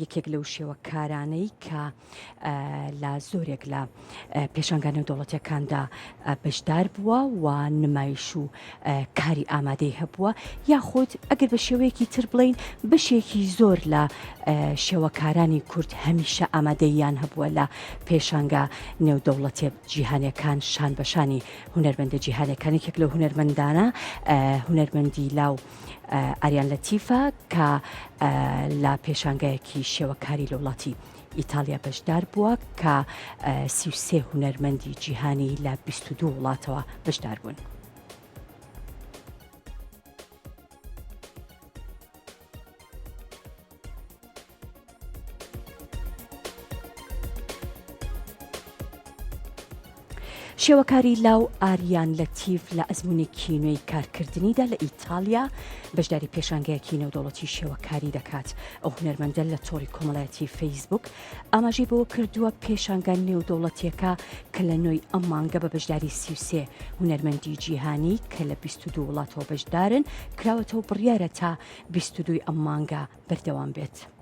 یەکێک لەو شێوەکارانەی کە لە زۆرێک لە پێشانگە نێودەوڵەتیەکاندا بەشدار بووە و نمایش و کاری ئامادەی هەبووە، یاخود ئەگەر بە شێوەیەکی تر بڵین بەشێکی زۆر لە شێوەکارانی کورد هەمیشە ئامادەیان هەبووە لە پێشانگە نێودەوڵەتیە جیهانیەکان شان بەشانی هونەرمەندە جیهانیەکان. یەکێک لە هونەرمەندانە هونەرمەندی لاو ئاریان لەتیفە کە لە پێشانگایەکی شێوەکاری لە وڵاتی ئیتالیا بەشدار بووە کە 33 هونەرمەندی جیهانی لە 22 وڵاتەوە بەشدار بوون. شێوەکاری لاو ئاریان لەتیف لە ئەزمموی کینوەی کارکردنیدا لە ئیتالیا بەشداری پێشانگەیەکی نێودەوڵەتی شێوەکاری دەکات. ئەو هونەرمەندە لە تۆڕی کۆمەڵایەتی فەیسبوک ئاماژەی بەوە کردووە پێشانگە نێودەوڵەتیەکە کە لە نۆی ئەم مانگە بە بەشداری 33 هونەرمەندی جیهانی کە لە 22 وڵاتەوە بەشدارن کراوەتەوە بڕیارە تا 22 ئەم مانگە بەردەوام بێت.